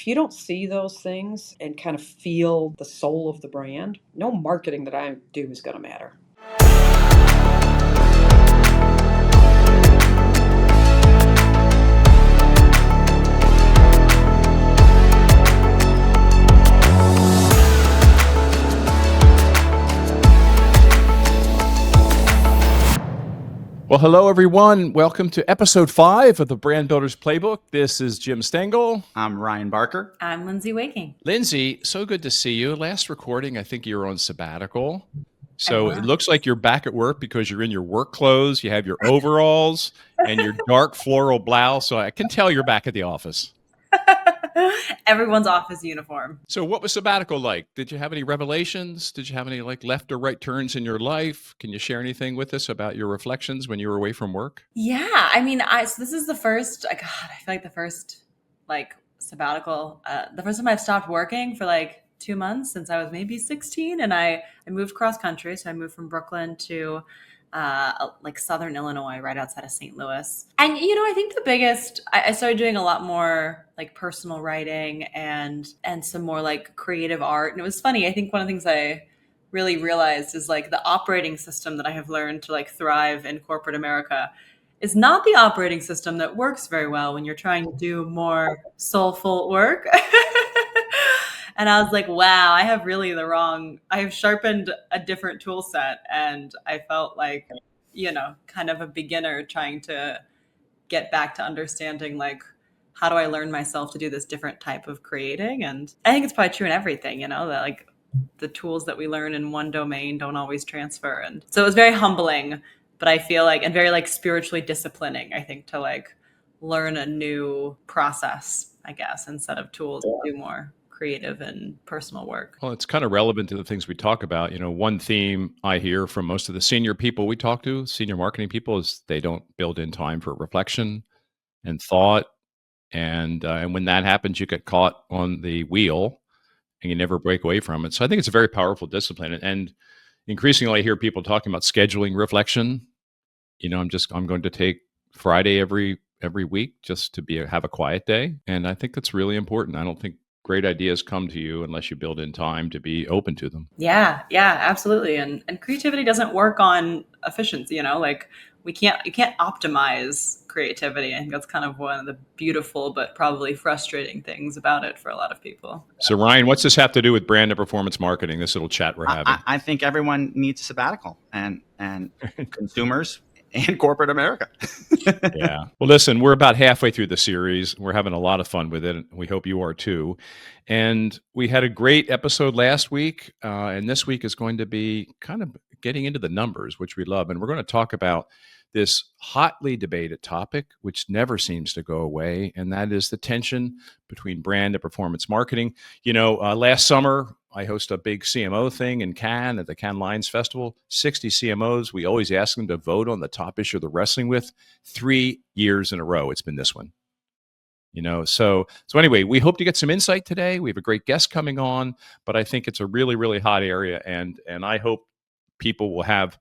If you don't see those things and kind of feel the soul of the brand, no marketing that I do is going to matter. Well, hello, everyone. Welcome to episode 5 of the Brand Builders Playbook. This is Jim Stengel. I'm Ryan Barker. I'm Lindsey Wehking. Lindsey, so good to see you. Last recording, I think you were on sabbatical. So it looks like you're back at work because you're in your work clothes. You have your overalls and your dark floral blouse. So I can tell you're back at the office. Everyone's office uniform. So what was sabbatical like? Did you have any revelations? Did you have any left or right turns in your life? Can you share anything with us about your reflections when you were away from work? Yeah, I mean, so this is the first, I feel like the first sabbatical, the first time I've stopped working for 2 months since I was maybe 16, and I moved cross country. So I moved from Brooklyn to Southern Illinois, right outside of St. Louis. And, I think the biggest, I started doing a lot more personal writing and some more creative art. And it was funny. I think one of the things I really realized is the operating system that I have learned to thrive in corporate America is not the operating system that works very well when you're trying to do more soulful work. And I was like, wow, I have sharpened a different tool set. And I felt like, kind of a beginner trying to get back to understanding, how do I learn myself to do this different type of creating? And I think it's probably true in everything, that the tools that we learn in one domain don't always transfer. And so it was very humbling, but I feel and very spiritually disciplining, I think, to learn a new process, I guess, instead of tools to do more creative and personal work. Well, it's kind of relevant to the things we talk about. One theme I hear from most of the senior people we talk to, senior marketing people, is they don't build in time for reflection and thought. And when that happens, you get caught on the wheel and you never break away from it. So I think it's a very powerful discipline. And increasingly I hear people talking about scheduling reflection. I'm going to take Friday every week just to have a quiet day. And I think that's really important. I don't think great ideas come to you unless you build in time to be open to them. Yeah, absolutely. And creativity doesn't work on efficiency, you can't optimize creativity. I think that's kind of one of the beautiful but probably frustrating things about it for a lot of people. So Ryan, what's this have to do with brand and performance marketing, this little chat we're having? I think everyone needs a sabbatical and consumers and corporate America. Yeah. Well, listen, we're about halfway through the series. We're having a lot of fun with it. We hope you are too. And we had a great episode last week. And this week is going to be kind of getting into the numbers, which we love. And we're going to talk about this hotly debated topic, which never seems to go away. And that is the tension between brand and performance marketing. Last summer, I host a big CMO thing in Cannes at the Cannes Lions Festival. 60 CMOs. We always ask them to vote on the top issue they're wrestling with. 3 years in a row, it's been this one. So anyway, we hope to get some insight today. We have a great guest coming on, but I think it's a really, really hot area. And I hope people will have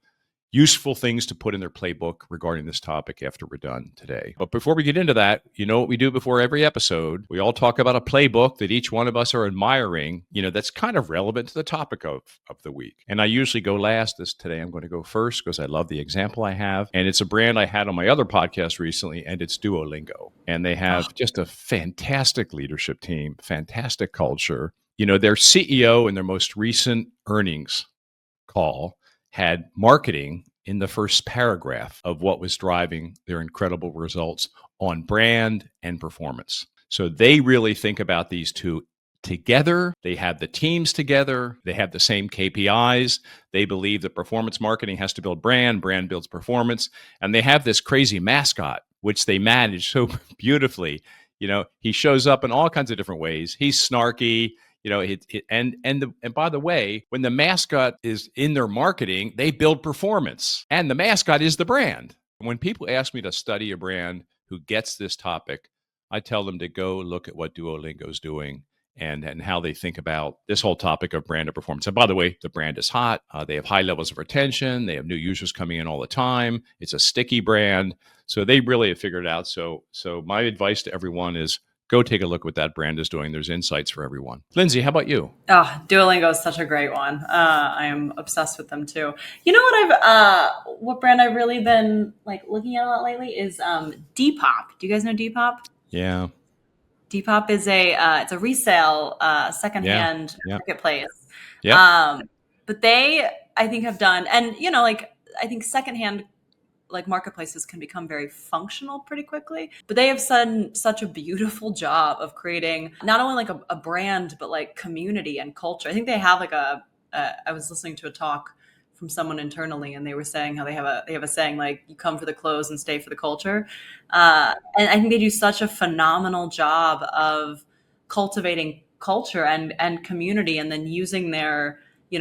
useful things to put in their playbook regarding this topic after we're done today. But before we get into that, what we do before every episode? We all talk about a playbook that each one of us are admiring, that's kind of relevant to the topic of the week. And I usually go last. Today I'm going to go first because I love the example I have. And it's a brand I had on my other podcast recently, and it's Duolingo. And they have just a fantastic leadership team, fantastic culture. Their CEO in their most recent earnings call had marketing in the first paragraph of what was driving their incredible results on brand and performance. So they really think about these two together. They have the teams together. They have the same KPIs. They believe that performance marketing has to build brand builds performance. And they have this crazy mascot, which they manage so beautifully. He shows up in all kinds of different ways. He's snarky. And by the way, when the mascot is in their marketing, they build performance, and the mascot is the brand. When people ask me to study a brand who gets this topic, I tell them to go look at what Duolingo is doing and how they think about this whole topic of brand and performance. And by the way, the brand is hot. They have high levels of retention. They have new users coming in all the time. It's a sticky brand. So they really have figured it out. So my advice to everyone is go take a look what that brand is doing. There's insights for everyone. Lindsey, how about you? Oh, Duolingo is such a great one. I am obsessed with them too. You know what brand I've really been like looking at a lot lately is Depop. Do you guys know Depop? Yeah. Depop is it's a resale secondhand Yeah. marketplace. Yeah. But they, I think, have done, and like I think secondhand like marketplaces can become very functional pretty quickly, but they have done such a beautiful job of creating not only like a brand, but like community and culture. I think they have like I was listening to a talk from someone internally, and they were saying how they have a saying like, you come for the clothes and stay for the culture. And I think they do such a phenomenal job of cultivating culture and community, and then using their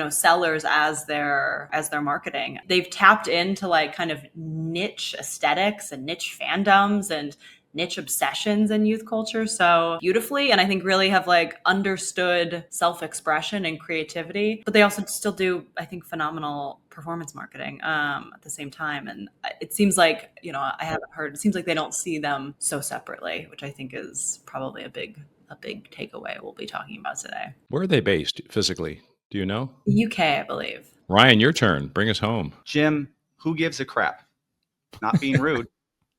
sellers as their marketing. They've tapped into like kind of niche aesthetics and niche fandoms and niche obsessions in youth culture so beautifully, and I think really have like understood self-expression and creativity, but they also still do, I think, phenomenal performance marketing at the same time. And it seems like, I haven't heard, it seems like they don't see them so separately, which I think is probably a big takeaway we'll be talking about today. Where are they based physically? Do you know? The UK, I believe. Ryan, your turn. Bring us home. Jim, who gives a crap? Not being rude.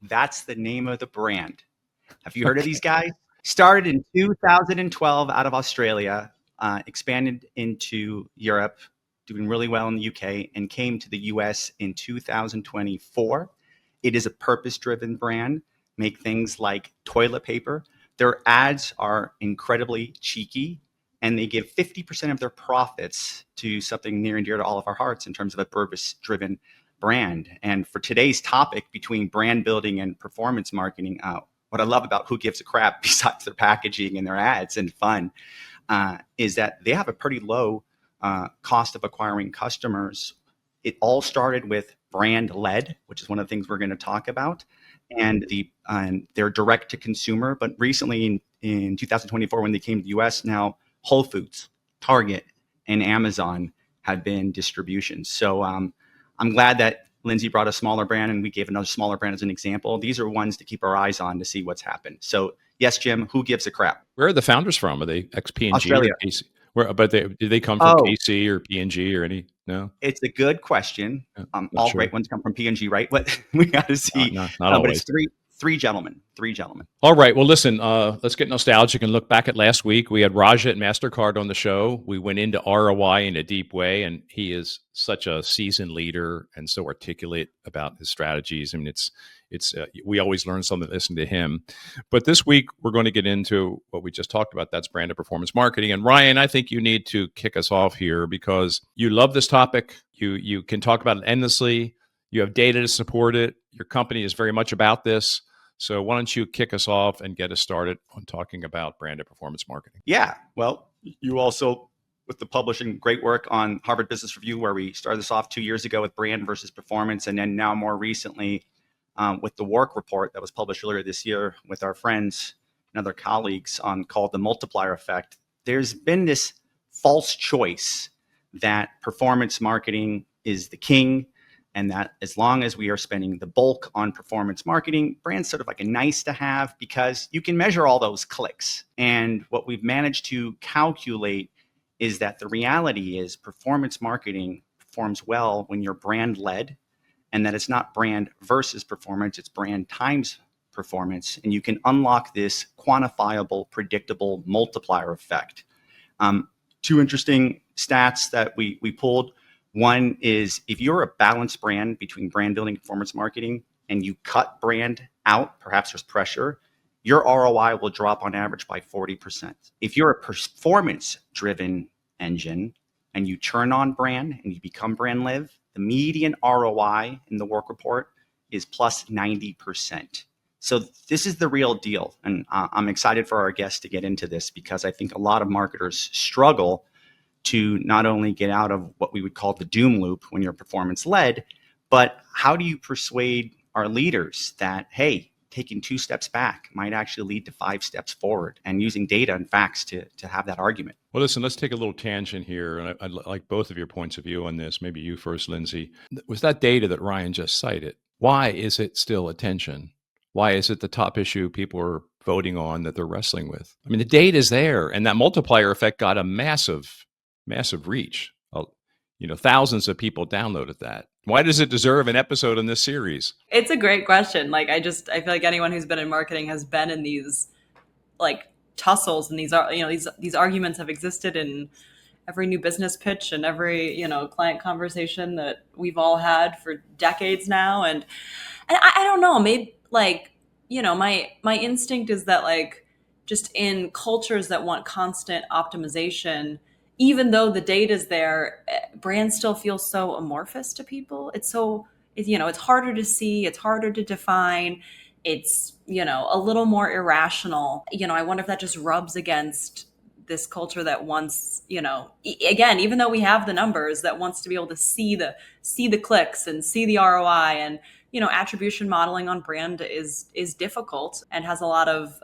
That's the name of the brand. Have you heard of these guys? Started in 2012 out of Australia, expanded into Europe, doing really well in the UK, and came to the US in 2024. It is a purpose-driven brand, make things like toilet paper. Their ads are incredibly cheeky, and they give 50% of their profits to something near and dear to all of our hearts in terms of a purpose-driven brand. And for today's topic between brand building and performance marketing, what I love about Who Gives a Crap, besides their packaging and their ads and fun, is that they have a pretty low cost of acquiring customers. It all started with brand led, which is one of the things we're going to talk about, and they're direct to consumer. But recently in 2024, when they came to the US, now Whole Foods, Target, and Amazon have been distributions. So I'm glad that Lindsey brought a smaller brand and we gave another smaller brand as an example. These are ones to keep our eyes on to see what's happened. So yes, Jim, who gives a crap? Where are the founders from? Are they ex-P&G? Australia. Or KC? Did they come from KC or P&G or any? No? It's a good question. All sure. great ones come from P&G, right? But we got to see. Not always. But it's three gentlemen. All right. Well, listen, let's get nostalgic and look back at last week. We had Raja at MasterCard on the show. We went into ROI in a deep way, and he is such a seasoned leader and so articulate about his strategies. I mean, we always learn something listening to him. But this week, we're going to get into what we just talked about. That's brand and performance marketing. And Ryan, I think you need to kick us off here because you love this topic. You can talk about it endlessly. You have data to support it. Your company is very much about this. So why don't you kick us off and get us started on talking about brand and performance marketing? Yeah. Well, you also, with the publishing, great work on Harvard Business Review, where we started this off 2 years ago with brand versus performance. And then now more recently with the work report that was published earlier this year with our friends and other colleagues called The Multiplier Effect. There's been this false choice that performance marketing is the king, and that as long as we are spending the bulk on performance marketing, brand's sort of like a nice to have because you can measure all those clicks. And what we've managed to calculate is that the reality is performance marketing performs well when you're brand led, and that it's not brand versus performance, it's brand times performance. And you can unlock this quantifiable, predictable multiplier effect. Two interesting stats that we pulled. One is if you're a balanced brand between brand building and performance marketing and you cut brand out, perhaps there's pressure, your ROI will drop on average by 40%. If you're a performance driven engine and you turn on brand and you become brand live, the median ROI in the work report is plus 90%. So this is the real deal. And I'm excited for our guests to get into this because I think a lot of marketers struggle to not only get out of what we would call the doom loop when you're performance led, but how do you persuade our leaders that, hey, taking 2 steps back might actually lead to 5 steps forward, and using data and facts to have that argument? Well, listen, let's take a little tangent here. And I'd like both of your points of view on this. Maybe you first, Lindsey. Was that data that Ryan just cited? Why is it still attention? Why is it the top issue people are voting on that they're wrestling with? I mean, the data is there, and that multiplier effect got a massive, massive reach. Thousands of people downloaded that. Why does it deserve an episode in this series? It's a great question. Like, I feel like anyone who's been in marketing has been in these like tussles, and these arguments have existed in every new business pitch and every client conversation that we've all had for decades now. And I don't know, maybe my instinct is that just in cultures that want constant optimization, even though the data is there, brands still feel so amorphous to people. It's harder to see, it's harder to define. It's a little more irrational. I wonder if that just rubs against this culture that wants, again, even though we have the numbers, that wants to be able to see the clicks and see the ROI. And attribution modeling on brand is difficult and has a lot of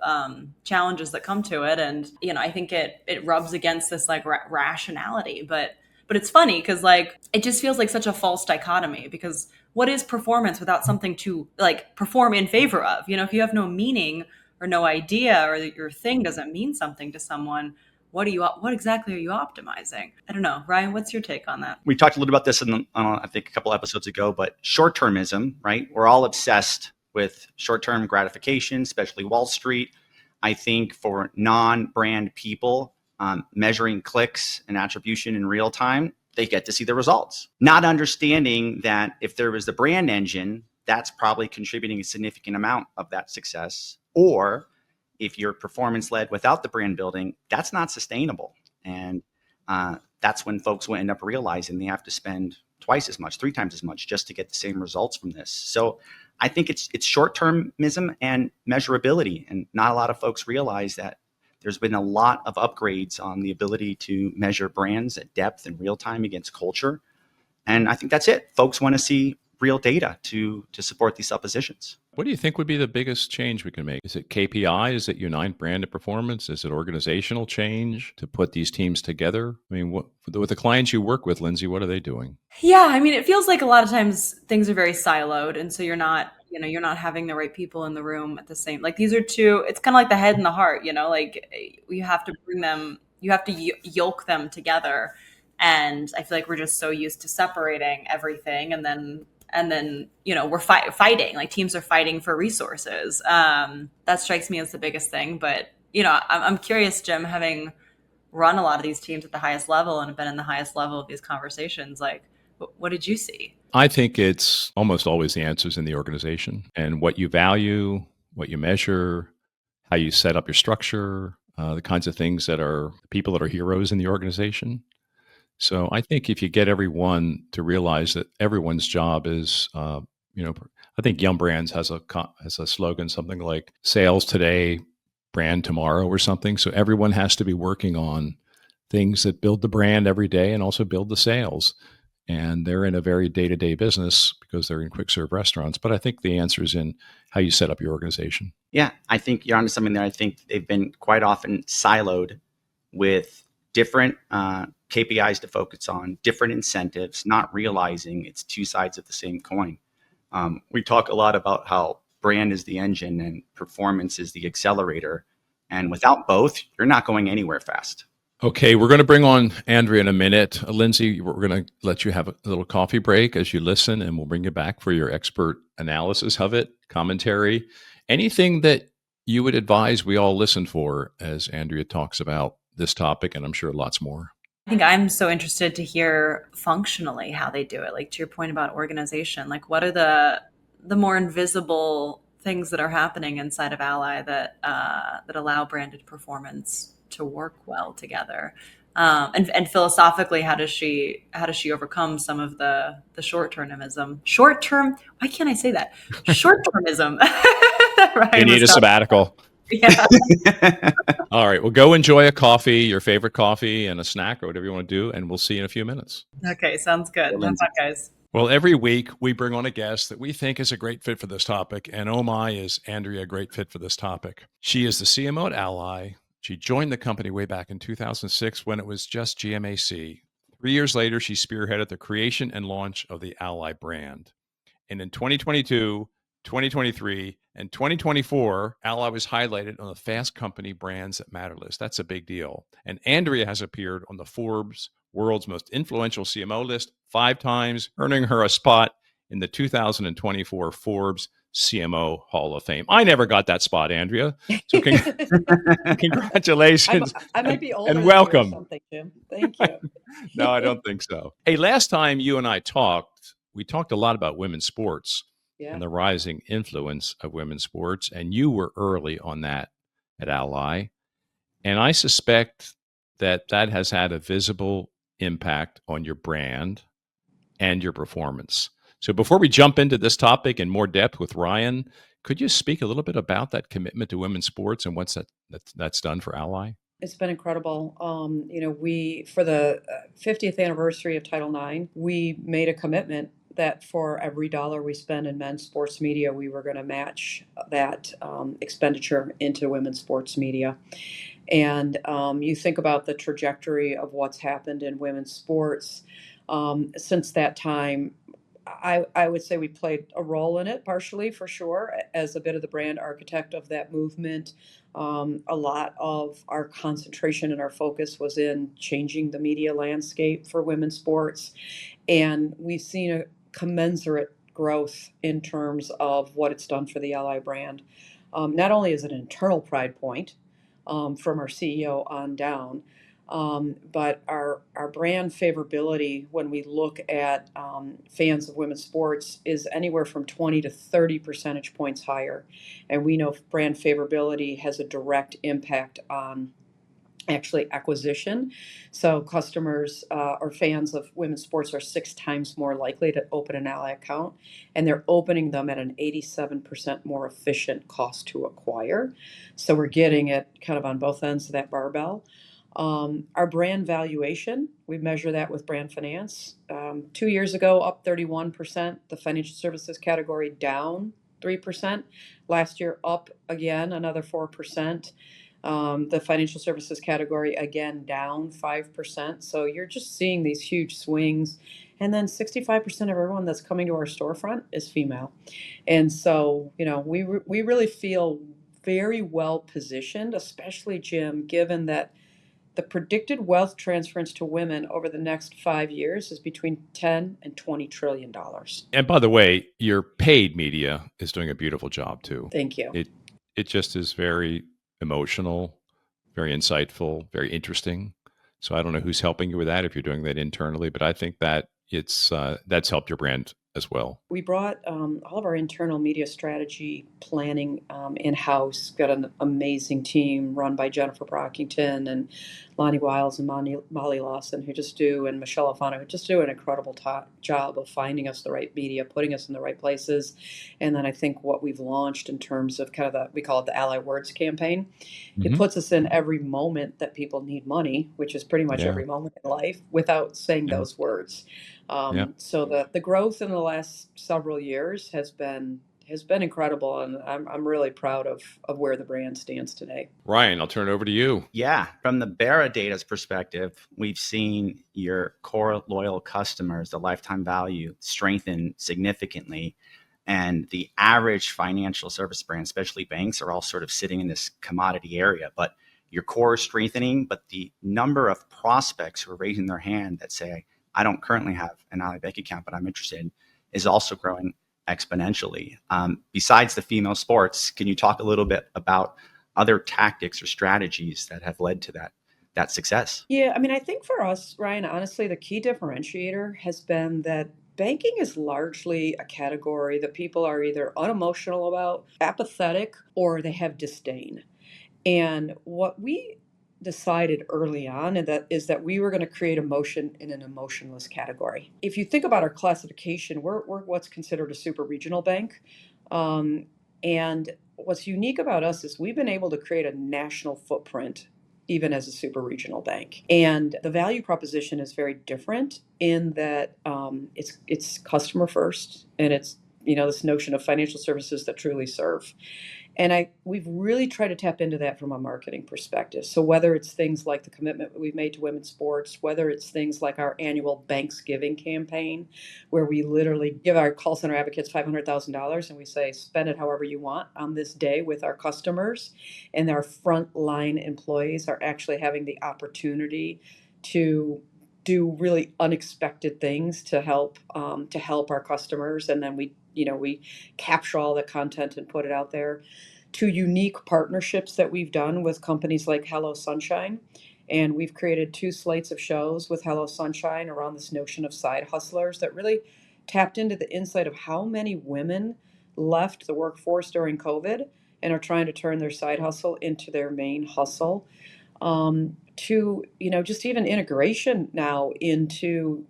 challenges that come to it. And I think it rubs against this rationality. But it's funny because it just feels like such a false dichotomy, because what is performance without something to perform in favor of? If you have no meaning or no idea, or that your thing doesn't mean something to someone, what exactly are you optimizing? I don't know. Ryan, what's your take on that? We talked a little about this I think a couple episodes ago, but short-termism, right? We're all obsessed with short-term gratification, especially Wall Street. I think for non-brand people, measuring clicks and attribution in real time, they get to see the results. Not understanding that if there was the brand engine, that's probably contributing a significant amount of that success. Or if you're performance led without the brand building, that's not sustainable. And that's when folks will end up realizing they have to spend twice as much, 3 times as much just to get the same results from this. So I think it's short-termism and measurability. And not a lot of folks realize that there's been a lot of upgrades on the ability to measure brands at depth and real time against culture. And I think that's it. Folks want to see real data to support these suppositions. What do you think would be the biggest change we can make? Is it KPI? Is it unite brand and performance? Is it organizational change to put these teams together? I mean, with the clients you work with, Lindsey, what are they doing? Yeah, I mean, it feels like a lot of times things are very siloed, and so you're not having the right people in the room at the same. These are two. It's kind of like the head and the heart. You have to bring them. You have to yoke them together, and I feel like we're just so used to separating everything, and then we're fighting. Teams are fighting for resources. That strikes me as the biggest thing. But I'm curious, Jim, having run a lot of these teams at the highest level and have been in the highest level of these conversations, what did you see? I think it's almost always the answers in the organization and what you value, what you measure, how you set up your structure, the kinds of things that are people that are heroes in the organization. So I think if you get everyone to realize that everyone's job is, I think Yum Brands has a slogan, something like sales today, brand tomorrow or something. So everyone has to be working on things that build the brand every day and also build the sales. And they're in a very day-to-day business because they're in quick serve restaurants. But I think the answer is in how you set up your organization. Yeah, I think you're onto something there. I think they've been quite often siloed with different KPIs to focus on, different incentives, not realizing it's two sides of the same coin. We talk a lot about how brand is the engine and performance is the accelerator. And without both, you're not going anywhere fast. Okay, we're going to bring on Andrea in a minute. Lindsey, we're going to let you have a little coffee break as you listen, and we'll bring you back for your expert analysis of it, commentary, anything that you would advise we all listen for as Andrea talks about this topic, and I'm sure lots more. I think I'm so interested to hear functionally how they do it. To your point about organization, what are the more invisible things that are happening inside of Ally that allow branded performance to work well together? And philosophically, how does she overcome some of the short-termism? Why can't I say that? Short-termism. You need a sabbatical. Yeah. All right. Well, go enjoy a coffee, your favorite coffee, and a snack or whatever you want to do, and we'll see you in a few minutes. Okay, sounds good. Have fun, guys. Well, every week we bring on a guest that we think is a great fit for this topic, and oh my, is Andrea a great fit for this topic. She is the CMO at Ally. She joined the company way back in 2006 when it was just GMAC. 3 years later, she spearheaded the creation and launch of the Ally brand. And in 2022, 2023, and 2024, Ally was highlighted on the Fast Company Brands That Matter list. That's a big deal. And Andrea has appeared on the Forbes World's Most Influential CMO list 5 times, earning her a spot in the 2024 Forbes CMO Hall of Fame. I never got that spot, Andrea. So congratulations I might be older and than you or welcome. something, Jim. Thank you. No, I don't think so. Hey, last time you and I talked, we talked a lot about women's sports Yeah. and the rising influence of women's sports, and you were early on that at Ally. And I suspect that that has had a visible impact on your brand and your performance. So before we jump into this topic in more depth with Ryan, could you speak a little bit about that commitment to women's sports and what's that's done for Ally? It's been incredible. We for the 50th anniversary of Title IX, we made a commitment that for every dollar we spend in men's sports media, we were going to match that expenditure into women's sports media. And you think about the trajectory of what's happened in women's sports since that time. I would say we played a role in it, partially for sure, as a bit of the brand architect of that movement. A lot of our concentration and our focus was in changing the media landscape for women's sports. And we've seen a commensurate growth in terms of what it's done for the Ally brand. Not only is it an internal pride point from our CEO on down, but our brand favorability when we look at fans of women's sports is anywhere from 20 to 30 percentage points higher. And we know brand favorability has a direct impact on actually acquisition. So customers or fans of women's sports are 6 times more likely to open an Ally account, and they're opening them at an 87% more efficient cost to acquire. So we're getting it kind of on both ends of that barbell. Our brand valuation, we measure that with brand finance. 2 years ago, up 31%. The financial services category down 3%. Last year, up again another 4%. The financial services category again down 5%. So you're just seeing these huge swings. And then 65% of everyone that's coming to our storefront is female. And so, we really feel very well positioned, especially Jim, given that the predicted wealth transference to women over the next 5 years is between 10 and 20 trillion dollars. And by the way, your paid media is doing a beautiful job too. Thank you. It just is very emotional, very insightful, very interesting. So I don't know who's helping you with that if you're doing that internally, but I think that it's that's helped your brand as well. We brought all of our internal media strategy planning in-house. Got an amazing team run by Jennifer Brockington and Lonnie Wiles and Molly Lawson, and Michelle Alfano, who just do an incredible job of finding us the right media, putting us in the right places. And then I think what we've launched in terms of kind of we call it the Ally Words campaign. It puts us in every moment that people need money, which is pretty much every moment in life, without saying those words. So the growth in the last several years has been incredible, and I'm really proud of where the brand stands today. Ryan, I'll turn it over to you. Yeah, from the Barra data's perspective, we've seen your core loyal customers, the lifetime value, strengthen significantly. And the average financial service brand, especially banks, are all sort of sitting in this commodity area. But your core is strengthening, but the number of prospects who are raising their hand that say, I don't currently have an Ally bank account, but I'm interested, is also growing exponentially. Besides the female sports, can you talk a little bit about other tactics or strategies that have led to that success? Yeah, I mean, I think for us, Ryan, honestly, the key differentiator has been that banking is largely a category that people are either unemotional about, apathetic, or they have disdain. And what we decided early on is that we were going to create emotion in an emotionless category. If you think about our classification, we're what's considered a super regional bank. And what's unique about us is we've been able to create a national footprint even as a super regional bank. And the value proposition is very different in that it's customer first, and it's this notion of financial services that truly serve. And we've really tried to tap into that from a marketing perspective. So whether it's things like the commitment we've made to women's sports, whether it's things like our annual Thanksgiving campaign, where we literally give our call center advocates $500,000 and we say, spend it however you want on this day with our customers. And our frontline employees are actually having the opportunity to do really unexpected things to help our customers. And then we capture all the content and put it out there. Two unique partnerships that we've done with companies like Hello Sunshine. And we've created two slates of shows with Hello Sunshine around this notion of side hustlers that really tapped into the insight of how many women left the workforce during COVID and are trying to turn their side hustle into their main hustle. To just even integration now into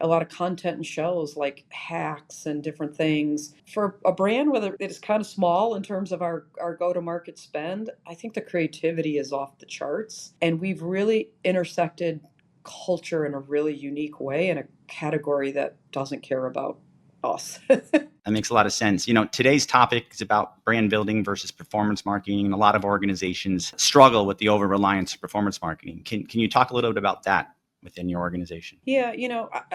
a lot of content and shows like hacks and different things for a brand, whether it is kind of small in terms of our go-to-market spend. I think the creativity is off the charts, and we've really intersected culture in a really unique way in a category that doesn't care about us. That makes a lot of sense. Today's topic is about brand building versus performance marketing, and a lot of organizations struggle with the over-reliance of performance marketing. Can you talk a little bit about that within your organization? Yeah,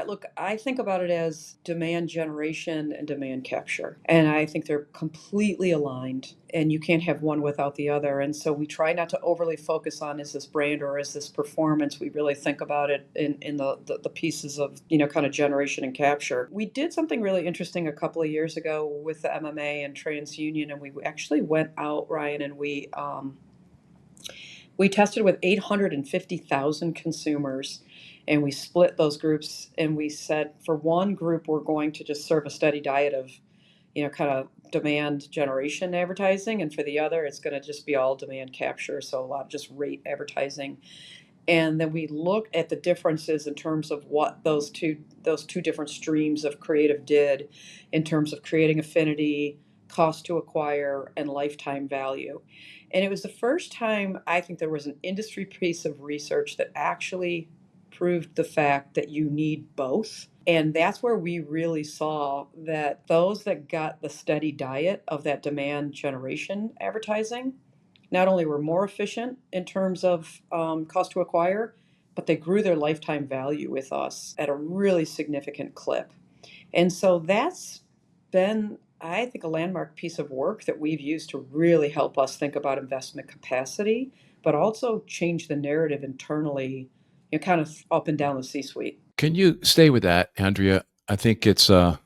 look, I think about it as demand generation and demand capture. And I think they're completely aligned, and you can't have one without the other. And so we try not to overly focus on, is this brand or is this performance? We really think about it in the pieces of, kind of generation and capture. We did something really interesting a couple of years ago with the MMA and TransUnion, and we actually went out, Ryan, and we tested with 850,000 consumers, and we split those groups, and we said for one group we're going to just serve a steady diet of kind of demand generation advertising, and for the other it's going to just be all demand capture, so a lot of just rate advertising. And then we looked at the differences in terms of what those two different streams of creative did in terms of creating affinity, cost to acquire, and lifetime value. And it was the first time I think there was an industry piece of research that actually proved the fact that you need both. And that's where we really saw that those that got the steady diet of that demand generation advertising not only were more efficient in terms of cost to acquire, but they grew their lifetime value with us at a really significant clip. And so that's been, I think, a landmark piece of work that we've used to really help us think about investment capacity, but also change the narrative internally, kind of up and down the C-suite. Can you stay with that, Andrea? I think it's a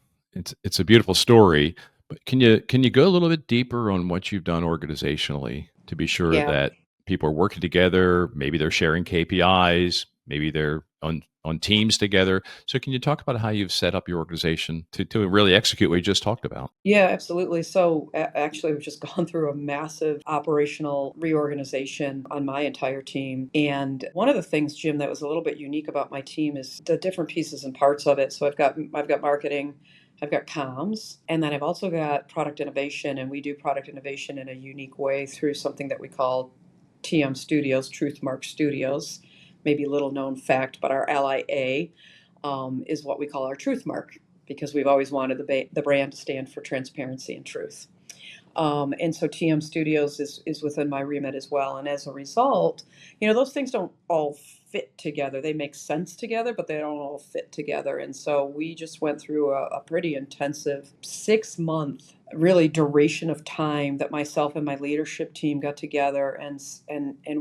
beautiful story, but can you go a little bit deeper on what you've done organizationally to be sure Yeah. that people are working together? Maybe they're sharing KPIs, maybe they're on teams together. So can you talk about how you've set up your organization to really execute what you just talked about? Yeah, absolutely. So actually, we've just gone through a massive operational reorganization on my entire team. And one of the things, Jim, that was a little bit unique about my team is the different pieces and parts of it. So I've got marketing, I've got comms, and then I've also got product innovation. And we do product innovation in a unique way through something that we call TM Studios, Truth Mark Studios. Maybe a little known fact, but our ally A is what we call our Truth Mark, because we've always wanted the brand to stand for transparency and truth. And so TM Studios is within my remit as well. And as a result, those things don't all fit together. They make sense together, but they don't all fit together. And so we just went through a pretty intensive 6-month really duration of time that myself and my leadership team got together and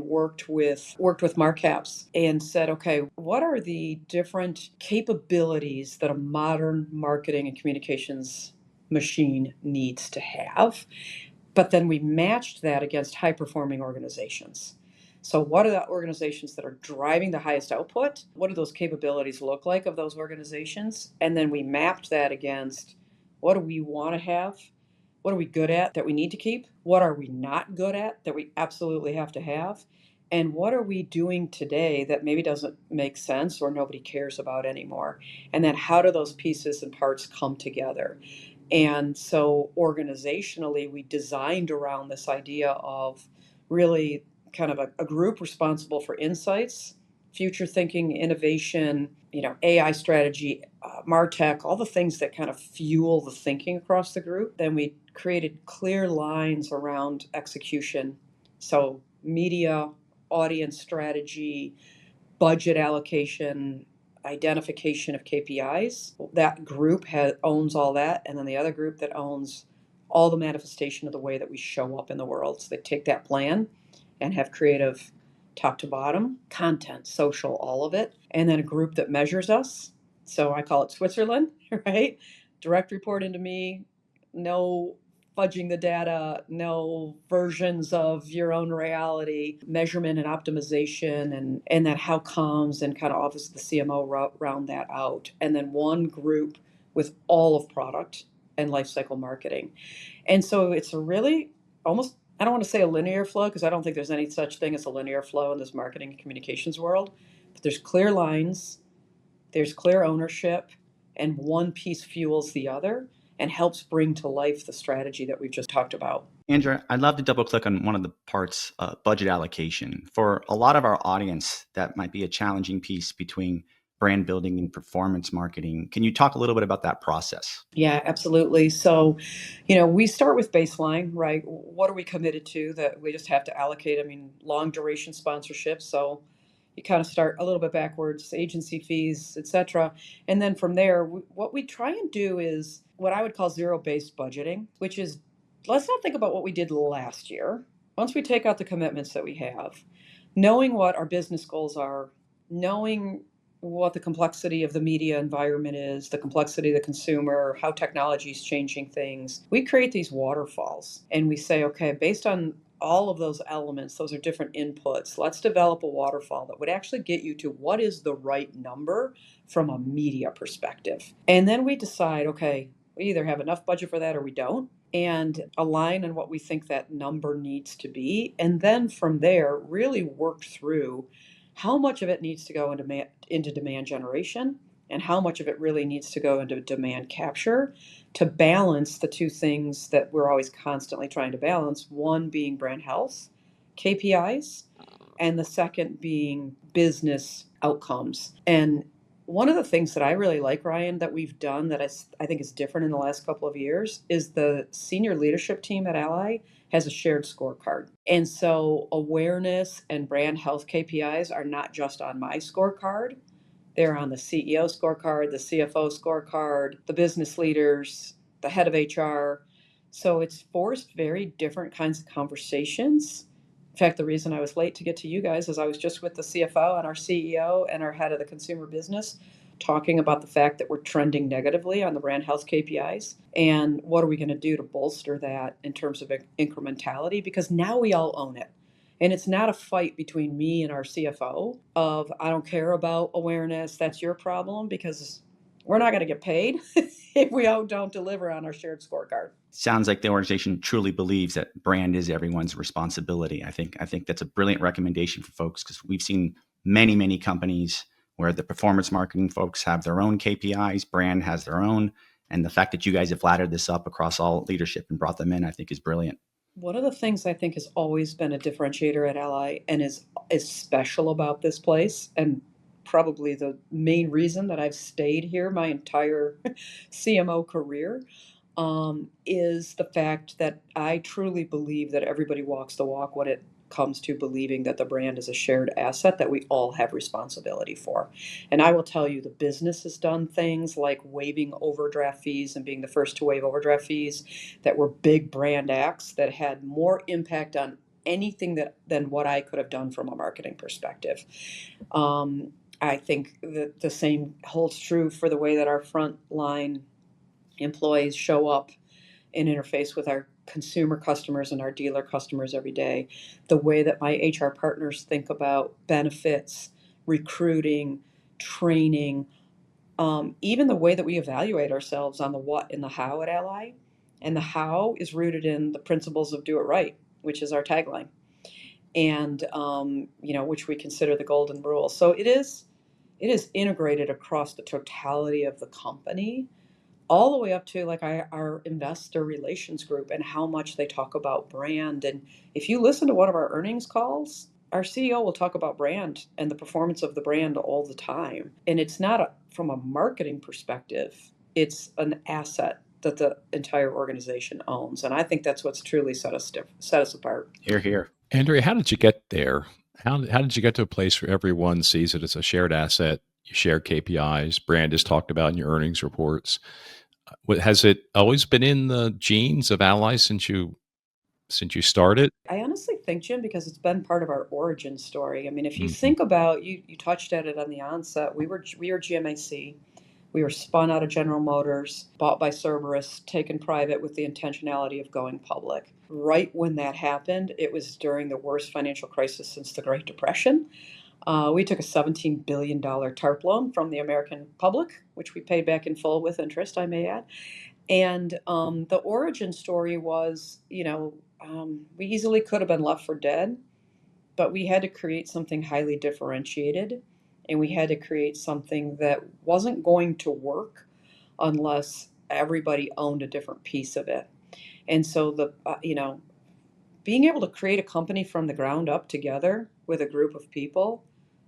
worked with Marcaps and said, okay, what are the different capabilities that a modern marketing and communications machine needs to have? But then we matched that against high-performing organizations. So what are the organizations that are driving the highest output? What do those capabilities look like of those organizations? And then we mapped that against, what do we want to have? What are we good at that we need to keep? What are we not good at that we absolutely have to have? And what are we doing today that maybe doesn't make sense or nobody cares about anymore? And then how do those pieces and parts come together? And so organizationally, we designed around this idea of really kind of a group responsible for insights, future thinking, innovation, AI strategy, MarTech, all the things that kind of fuel the thinking across the group. Then we created clear lines around execution. So media, audience strategy, budget allocation, identification of KPIs. That group owns all that, and then the other group that owns all the manifestation of the way that we show up in the world. So they take that plan and have creative top to bottom, content, social, all of it, and then a group that measures us. So I call it Switzerland, right? Direct report into me, no fudging the data, no versions of your own reality, measurement and optimization, and then how comes and kind of office the CMO round that out. And then one group with all of product and lifecycle marketing. And so it's a really almost, I don't want to say a linear flow because I don't think there's any such thing as a linear flow in this marketing and communications world, but there's clear lines, there's clear ownership, and one piece fuels the other and helps bring to life the strategy that we've just talked about. Andrea, I'd love to double click on one of the parts, budget allocation. For a lot of our audience, that might be a challenging piece between brand building and performance marketing. Can you talk a little bit about that process? Yeah, absolutely. So, we start with baseline, right? What are we committed to that we just have to allocate? I mean, long duration sponsorship. So you kind of start a little bit backwards, agency fees, et cetera. And then from there, what we try and do is what I would call zero-based budgeting, which is let's not think about what we did last year. Once we take out the commitments that we have, knowing what our business goals are, knowing what the complexity of the media environment is, the complexity of the consumer, how technology is changing things. We create these waterfalls and we say, okay, based on all of those elements, those are different inputs. Let's develop a waterfall that would actually get you to what is the right number from a media perspective. And then we decide, okay, we either have enough budget for that or we don't, and align on what we think that number needs to be. And then from there, really work through how much of it needs to go into demand generation and how much of it really needs to go into demand capture to balance the two things that we're always constantly trying to balance. One being brand health, KPIs, and the second being business outcomes. And one of the things that I really like, Ryan, that we've done that I think is different in the last couple of years is the senior leadership team at Ally has a shared scorecard. And so awareness and brand health KPIs are not just on my scorecard. They're on the CEO scorecard, the CFO scorecard, the business leaders, the head of HR. So it's forced very different kinds of conversations. In fact, the reason I was late to get to you guys is I was just with the CFO and our CEO and our head of the consumer business talking about the fact that we're trending negatively on the brand health KPIs. And what are we going to do to bolster that in terms of incrementality? Because now we all own it. And it's not a fight between me and our CFO of, I don't care about awareness, that's your problem, because we're not going to get paid if we don't deliver on our shared scorecard. Sounds like the organization truly believes that brand is everyone's responsibility. I think that's a brilliant recommendation for folks because we've seen many companies where the performance marketing folks have their own KPIs, brand has their own, and the fact that you guys have laddered this up across all leadership and brought them in, I think is brilliant. One of the things I think has always been a differentiator at Ally and is special about this place, and probably the main reason that I've stayed here my entire CMO career, is the fact that I truly believe that everybody walks the walk when it comes to believing that the brand is a shared asset that we all have responsibility for. And I will tell you, the business has done things like waiving overdraft fees and being the first to waive overdraft fees that were big brand acts that had more impact on anything than what I could have done from a marketing perspective. I think that the same holds true for the way that our frontline employees show up and interface with our consumer customers and our dealer customers every day. The way that my HR partners think about benefits, recruiting, training, even the way that we evaluate ourselves on the what and the how at Ally. And the how is rooted in the principles of do it right, which is our tagline, and which we consider the golden rule. So it is integrated across the totality of the company, all the way up to like our investor relations group and how much they talk about brand. And if you listen to one of our earnings calls, our CEO will talk about brand and the performance of the brand all the time. And it's not from a marketing perspective, it's an asset that the entire organization owns. And I think that's what's truly set us apart. Here, here. Andrea, how did you get there? How did you get to a place where everyone sees it as a shared asset? You share KPIs. Brand is talked about in your earnings reports. Has it always been in the genes of Ally since you started? I honestly think, Jim, because it's been part of our origin story. I mean, if you Mhm. think about, you touched at it on the onset, we were GMAC. We were spun out of General Motors, bought by Cerberus, taken private with the intentionality of going public. Right when that happened, it was during the worst financial crisis since the Great Depression. We took a $17 billion TARP loan from the American public, which we paid back in full with interest, I may add. And the origin story was, we easily could have been left for dead, but we had to create something highly differentiated, and we had to create something that wasn't going to work unless everybody owned a different piece of it. And so being able to create a company from the ground up together with a group of people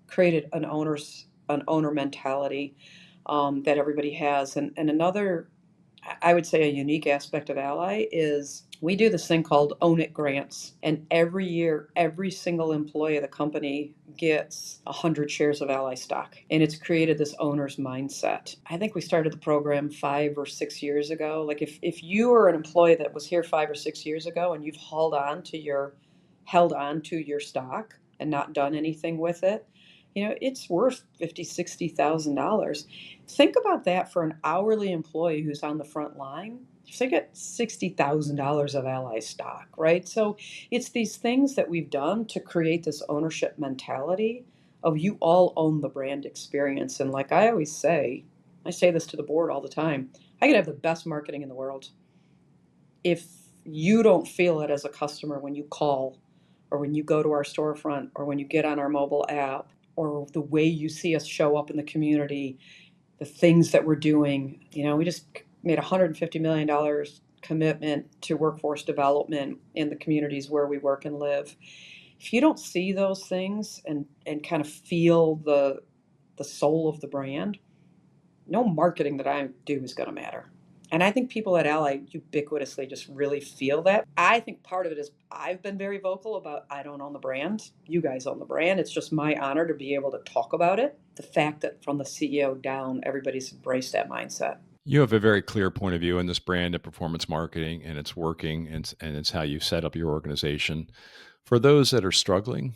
created an owner mentality that everybody has. And another, I would say, a unique aspect of Ally is we do this thing called Own It grants. And every year, every single employee of the company gets 100 shares of Ally stock. And it's created this owner's mindset. I think we started the program 5 or 6 years ago. Like if you were an employee that was here 5 or 6 years ago and you've held on to your stock and not done anything with it, it's worth $50,000, $60,000. Think about that for an hourly employee who's on the front line. They get $60,000 of Ally stock, right? So it's these things that we've done to create this ownership mentality of you all own the brand experience. And like I always say, I say this to the board all the time, I could have the best marketing in the world. If you don't feel it as a customer when you call or when you go to our storefront or when you get on our mobile app or the way you see us show up in the community, the things that we're doing. We just made $150 million commitment to workforce development in the communities where we work and live. If you don't see those things and kind of feel the soul of the brand, no marketing that I do is going to matter. And I think people at Ally ubiquitously just really feel that. I think part of it is I've been very vocal about I don't own the brand. You guys own the brand. It's just my honor to be able to talk about it. The fact that from the CEO down, everybody's embraced that mindset. You have a very clear point of view in this brand and performance marketing, and it's working, and it's how you set up your organization. For those that are struggling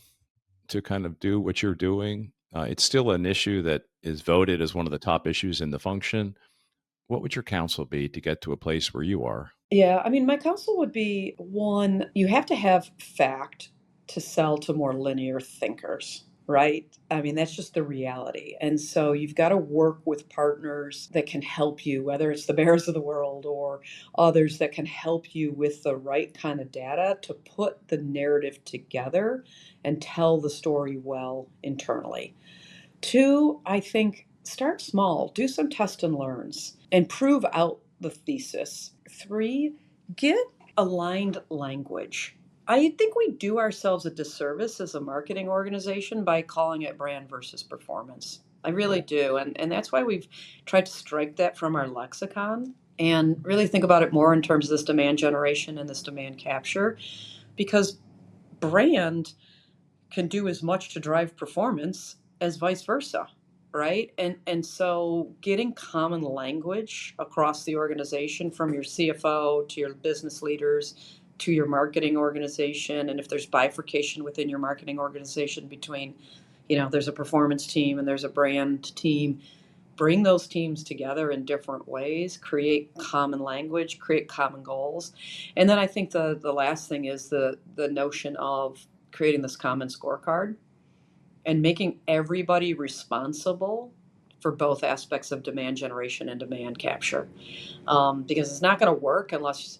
to kind of do what you're doing, it's still an issue that is voted as one of the top issues in the function. What would your counsel be to get to a place where you are? Yeah, I mean, my counsel would be one, you have to have fact to sell to more linear thinkers, right? I mean, that's just the reality. And so you've got to work with partners that can help you, whether it's the Bears of the world or others that can help you with the right kind of data to put the narrative together and tell the story well internally. Two, I think start small, do some test and learns, and prove out the thesis. Three, get aligned language. I think we do ourselves a disservice as a marketing organization by calling it brand versus performance. I really do. And that's why we've tried to strike that from our lexicon and really think about it more in terms of this demand generation and this demand capture, because brand can do as much to drive performance as vice versa, right? And so getting common language across the organization, from your CFO to your business leaders to your marketing organization, and if there's bifurcation within your marketing organization between, there's a performance team and there's a brand team, bring those teams together in different ways, create common language, create common goals. And then I think the last thing is the notion of creating this common scorecard and making everybody responsible for both aspects of demand generation and demand capture. Because it's not going to work unless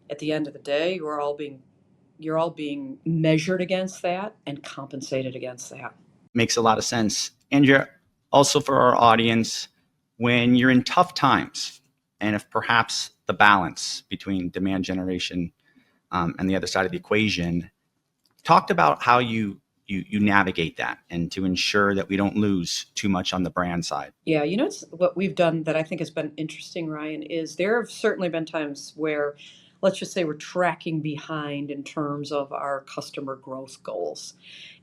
at the end of the day you're all being measured against that and compensated against that. Makes a lot of sense. Andrea, also for our audience, when you're in tough times, and if perhaps the balance between demand generation and the other side of the equation, talked about how you you navigate that and to ensure that we don't lose too much on the brand side. Yeah, it's what we've done that I think has been interesting, Ryan, is there have certainly been times where, let's just say, we're tracking behind in terms of our customer growth goals,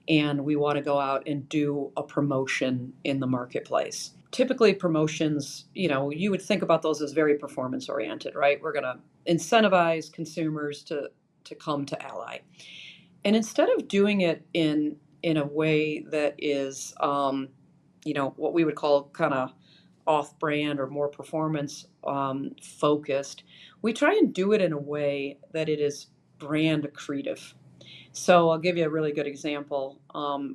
and we want to go out and do a promotion in the marketplace. Typically, promotions, you would think about those as very performance oriented, right? We're going to incentivize consumers to come to Ally. And instead of doing it in a way that is, what we would call kind of off-brand or more performance focused, we try and do it in a way that it is brand accretive. So I'll give you a really good example.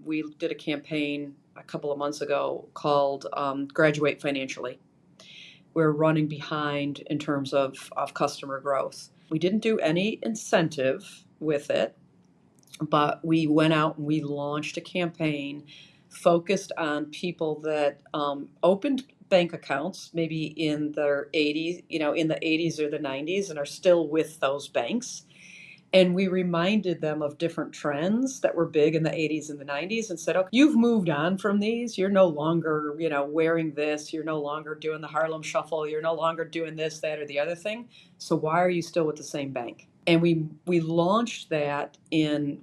We did a campaign a couple of months ago called Graduate Financially. We're running behind in terms of customer growth. We didn't do any incentive with it, but we went out and we launched a campaign focused on people that opened bank accounts maybe in their 80s, in the 80s or the 90s, and are still with those banks. And we reminded them of different trends that were big in the 80s and the 90s and said, okay, you've moved on from these. You're no longer, wearing this. You're no longer doing the Harlem Shuffle. You're no longer doing this, that, or the other thing. So why are you still with the same bank? And we launched that in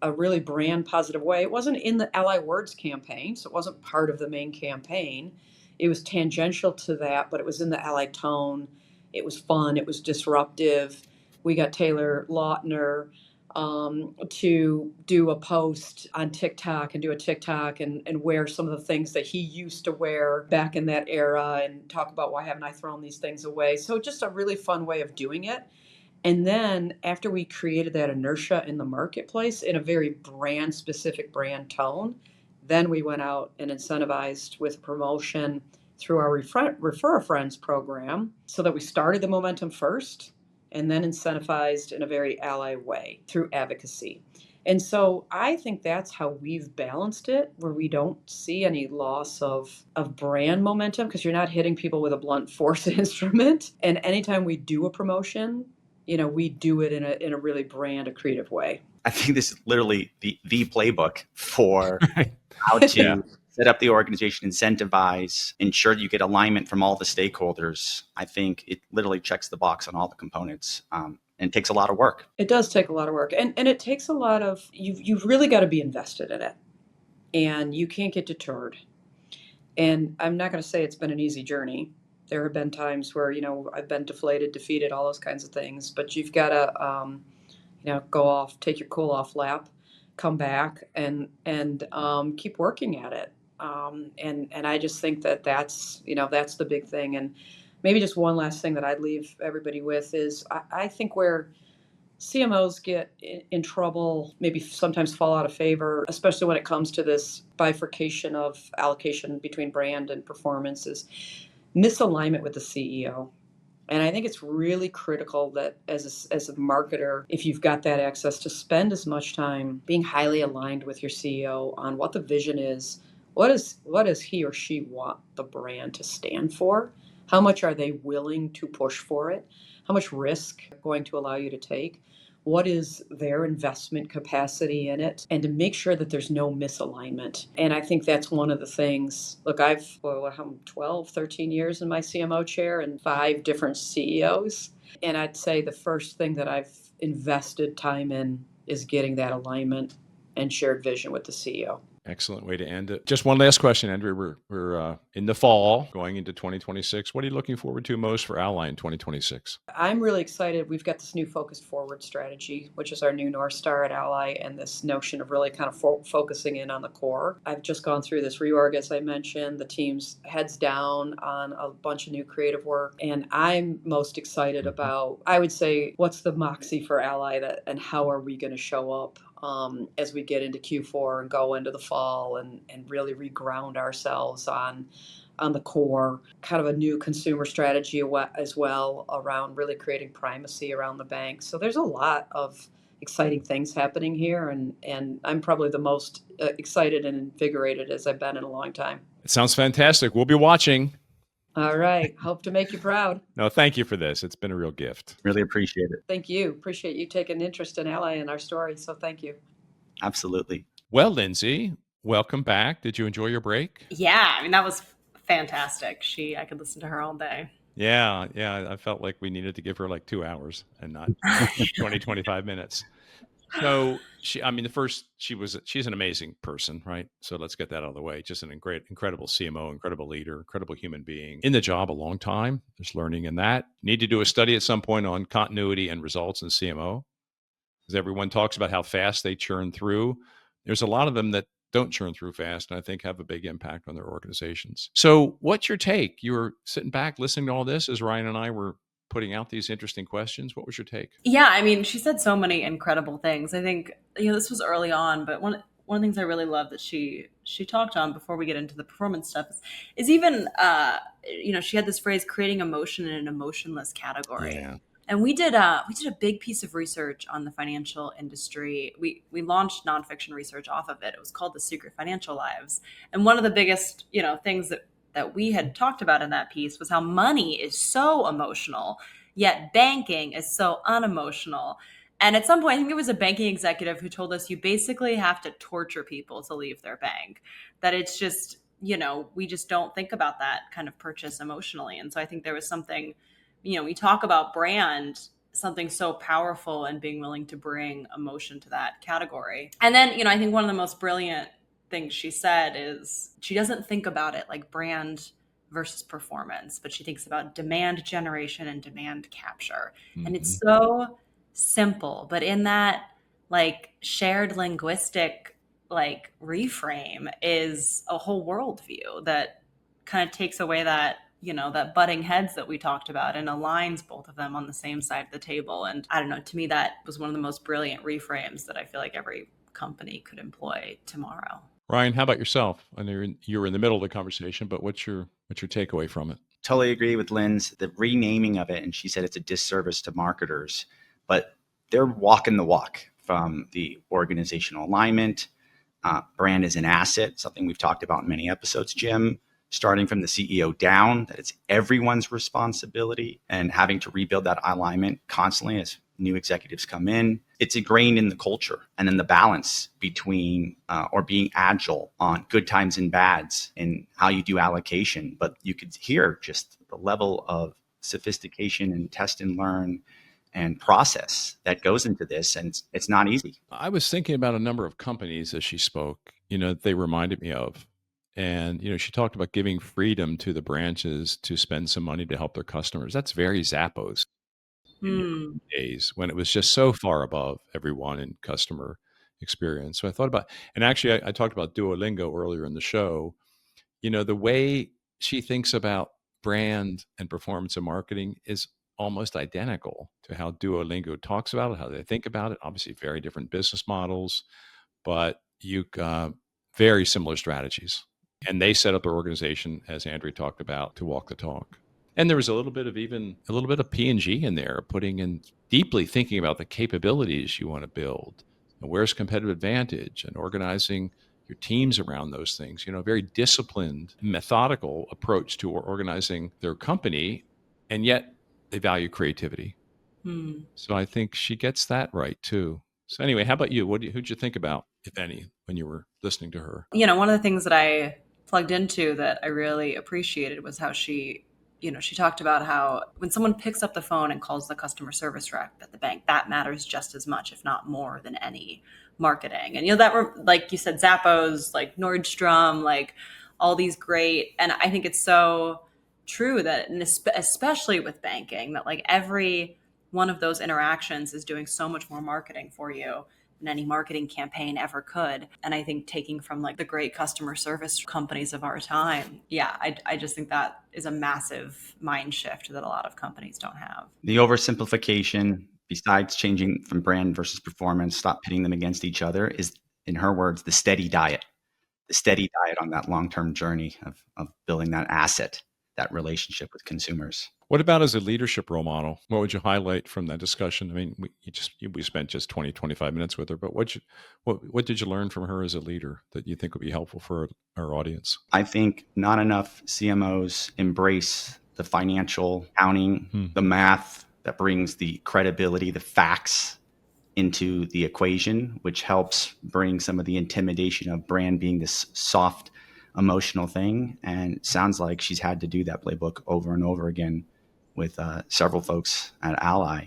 a really brand positive way. It wasn't in the Ally Words campaign, so it wasn't part of the main campaign. It was tangential to that, but it was in the Ally tone. It was fun. It was disruptive. We got Taylor Lautner to do a post on TikTok and do a TikTok and wear some of the things that he used to wear back in that era and talk about why haven't I thrown these things away. So just a really fun way of doing it. And then after we created that inertia in the marketplace in a very brand specific brand tone, then we went out and incentivized with promotion through our Refer a Friends program so that we started the momentum first and then incentivized in a very Ally way through advocacy. And so I think that's how we've balanced it, where we don't see any loss of brand momentum because you're not hitting people with a blunt force instrument. And anytime we do a promotion, we do it in a really brand accretive way. I think this is literally the playbook for Right. how to set up the organization, incentivize, ensure that you get alignment from all the stakeholders. I think it literally checks the box on all the components. And it takes a lot of work. It does take a lot of work. And it takes a lot of, you've really got to be invested in it. And you can't get deterred. And I'm not going to say it's been an easy journey. There have been times where, I've been deflated, defeated, all those kinds of things. But you've got to, go off, take your cool off lap, come back and keep working at it. And I just think that's the big thing. And maybe just one last thing that I'd leave everybody with is I think where CMOs get in trouble, maybe sometimes fall out of favor, especially when it comes to this bifurcation of allocation between brand and performance, is misalignment with the CEO. And I think it's really critical that as a marketer, if you've got that access, to spend as much time being highly aligned with your CEO on what the vision is. What does he or she want the brand to stand for? How much are they willing to push for it? How much risk are going to allow you to take? What is their investment capacity in it? And to make sure that there's no misalignment. And I think that's one of the things. Look, I'm 12, 13 years in my CMO chair and 5 different CEOs. And I'd say the first thing that I've invested time in is getting that alignment and shared vision with the CEO. Excellent way to end it. Just one last question, Andrea. We're in the fall, going into 2026. What are you looking forward to most for Ally in 2026? I'm really excited. We've got this new focused forward strategy, which is our new North Star at Ally, and this notion of really kind of focusing in on the core. I've just gone through this reorg, as I mentioned. The team's heads down on a bunch of new creative work, and I'm most excited about, I would say, what's the moxie for Ally and how are we going to show up as we get into Q4 and go into the fall and really reground ourselves on the core, kind of a new consumer strategy as well around really creating primacy around the bank. So there's a lot of exciting things happening here, and I'm probably the most excited and invigorated as I've been in a long time. It sounds fantastic. We'll be watching. All right. Hope to make you proud. No, thank you for this. It's been a real gift. Really appreciate it. Thank you. Appreciate you taking interest in Ally and our story. So thank you. Absolutely. Well, Lindsey, welcome back. Did you enjoy your break? Yeah, I mean, that was fantastic. I could listen to her all day. Yeah. I felt like we needed to give her like 2 hours and not 20, 25 minutes. So she's an amazing person, right? So let's get that out of the way. Just an incredible CMO, incredible leader, incredible human being in the job a long time. There's learning in that. Need to do a study at some point on continuity and results in CMO, because everyone talks about how fast they churn through. There's a lot of them that don't churn through fast, and I think have a big impact on their organizations. So what's your take? You were sitting back listening to all this as Ryan and I were putting out these interesting questions. What was your take? Yeah, I mean, she said so many incredible things. I think, this was early on, but one of the things I really love that she talked on before we get into the performance stuff is even she had this phrase, creating emotion in an emotionless category. Yeah. And we did a big piece of research on the financial industry. We launched nonfiction research off of it. It was called The Secret Financial Lives. And one of the biggest, things that we had talked about in that piece was how money is so emotional, yet banking is so unemotional. And at some point, I think it was a banking executive who told us you basically have to torture people to leave their bank. That it's just, we just don't think about that kind of purchase emotionally. And so I think there was something, we talk about brand, something so powerful, and being willing to bring emotion to that category. And then, I think one of the most brilliant things she said is she doesn't think about it like brand versus performance, but she thinks about demand generation and demand capture. Mm-hmm. And it's so simple, but in that like shared linguistic like reframe is a whole worldview that kind of takes away that that butting heads that we talked about and aligns both of them on the same side of the table. And I don't know, to me, that was one of the most brilliant reframes that I feel like every company could employ tomorrow. Ryan, how about yourself? I know you were in the middle of the conversation, but what's your takeaway from it? Totally agree with Lynn's, the renaming of it. And she said it's a disservice to marketers, but they're walking the walk from the organizational alignment. Brand is an asset, something we've talked about in many episodes, Jim. Starting from the CEO down, that it's everyone's responsibility, and having to rebuild that alignment constantly as new executives come in. It's ingrained in the culture, and then the balance between or being agile on good times and bads and how you do allocation. But you could hear just the level of sophistication and test and learn and process that goes into this, and it's not easy. I was thinking about a number of companies as she spoke, they reminded me of. And, she talked about giving freedom to the branches to spend some money to help their customers. That's very Zappos days, when it was just so far above everyone in customer experience. So I thought about, and actually I talked about Duolingo earlier in the show. The way she thinks about brand and performance and marketing is almost identical to how Duolingo talks about it, how they think about it. Obviously very different business models, but you got very similar strategies. And they set up their organization, as Andrea talked about, to walk the talk. And there was a little bit of P&G in there, putting in deeply thinking about the capabilities you want to build, and where's competitive advantage, and organizing your teams around those things. A very disciplined, methodical approach to organizing their company, and yet they value creativity. So I think she gets that right too. So anyway, how about you? Who'd you think about, if any, when you were listening to her? One of the things that I plugged into that I really appreciated was how she talked about how when someone picks up the phone and calls the customer service rep at the bank, that matters just as much, if not more, than any marketing. And, that were, like you said, Zappos, like Nordstrom, like all these great. And I think it's so true that, and especially with banking, that like every one of those interactions is doing so much more marketing for you than any marketing campaign ever could. And I think taking from like the great customer service companies of our time, I just think that is a massive mind shift that a lot of companies don't have. The oversimplification, besides changing from brand versus performance, stop pitting them against each other, is, in her words, the steady diet on that long-term journey of building that asset, that relationship with consumers. What about as a leadership role model? What would you highlight from that discussion? I mean, we spent just 20, 25 minutes with her, but what did you learn from her as a leader that you think would be helpful for our audience? I think not enough CMOs embrace the financial accounting, the math that brings the credibility, the facts into the equation, which helps bring some of the intimidation of brand being this soft, emotional thing. And it sounds like she's had to do that playbook over and over again with several folks at Ally.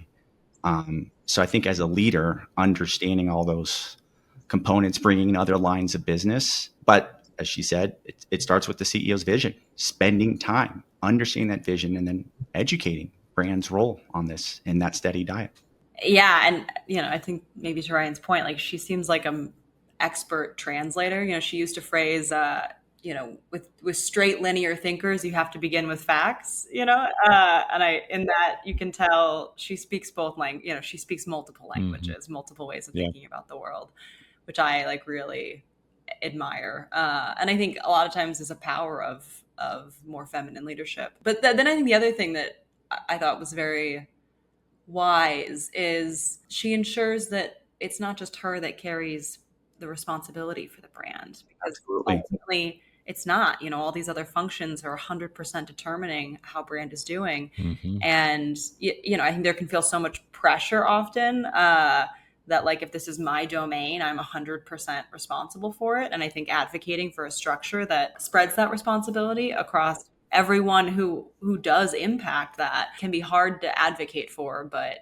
So I think as a leader, understanding all those components, bringing in other lines of business. But as she said, it starts with the CEO's vision, spending time, understanding that vision, and then educating brand's role on this in that steady diet. Yeah. And, I think maybe to Ryan's point, like she seems like an expert translator. She used a phrase, with straight linear thinkers, you have to begin with facts, in that you can tell she speaks both she speaks multiple languages, multiple ways of thinking about the world, which I like really admire. And I think a lot of times is a power of more feminine leadership. But then I think the other thing that I thought was very wise is she ensures that it's not just her that carries the responsibility for the brand, because ultimately it's not, all these other functions are 100% determining how brand is doing. And, I think there can feel so much pressure often that like, if this is my domain, I'm 100% responsible for it. And I think advocating for a structure that spreads that responsibility across everyone who does impact that can be hard to advocate for, but,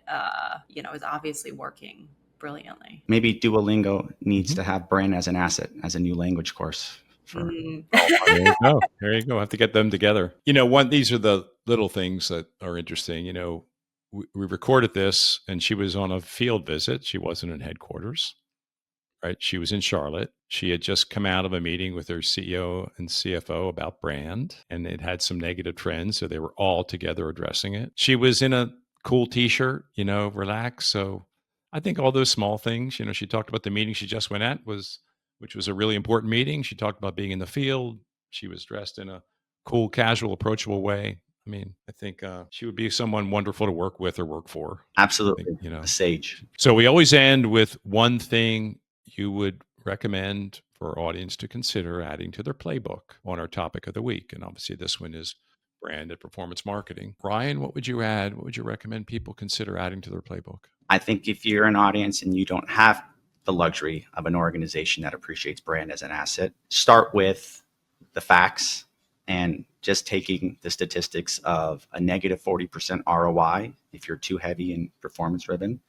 is obviously working brilliantly. Maybe Duolingo needs to have brand as an asset, as a new language course. There you go. There you go. I have to get them together. These are the little things that are interesting. We recorded this and she was on a field visit. She wasn't in headquarters, right? She was in Charlotte. She had just come out of a meeting with her CEO and CFO about brand, and it had some negative trends. So they were all together addressing it. She was in a cool t-shirt, relaxed. So I think all those small things, she talked about the meeting she just went at which was a really important meeting. She talked about being in the field. She was dressed in a cool, casual, approachable way. I think she would be someone wonderful to work with or work for. Absolutely. A sage. So we always end with one thing you would recommend for our audience to consider adding to their playbook on our topic of the week. And obviously this one is brand and performance marketing. Ryan, what would you add? What would you recommend people consider adding to their playbook? I think if you're an audience and you don't have the luxury of an organization that appreciates brand as an asset, start with the facts and just taking the statistics of a negative 40% ROI if you're too heavy and performance driven,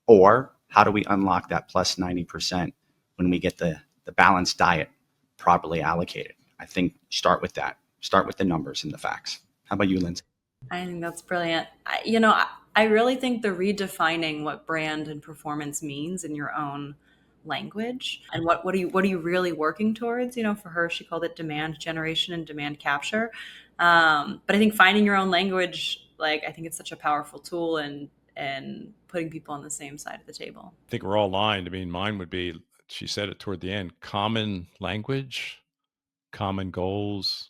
or how do we unlock that plus 90% when we get the balanced diet properly allocated? I think start with that. Start with the numbers and the facts. How about you, Lindsey? I think that's brilliant. I really think the redefining what brand and performance means in your own language and what are you really working towards? For her, she called it demand generation and demand capture. But I think finding your own language, I think it's such a powerful tool and putting people on the same side of the table. I think we're all aligned. Mine would be, she said it toward the end, common language, common goals,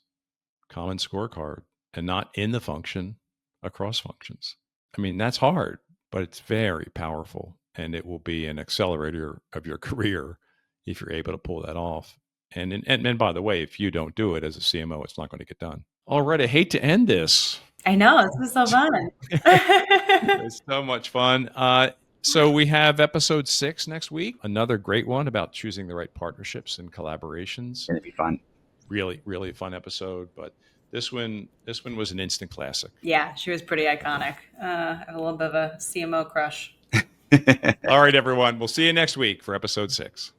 common scorecard, and not in the function, across functions. That's hard, but it's very powerful, and it will be an accelerator of your career if you're able to pull that off. And by the way, if you don't do it as a CMO, it's not going to get done. All right, I hate to end this. I know, this was so fun. It's so much fun. So we have episode 6 next week, another great one about choosing the right partnerships and collaborations. It's going to be fun. Really, really fun episode, but this one was an instant classic. Yeah, she was pretty iconic. I have a little bit of a CMO crush. All right, everyone. We'll see you next week for episode 6.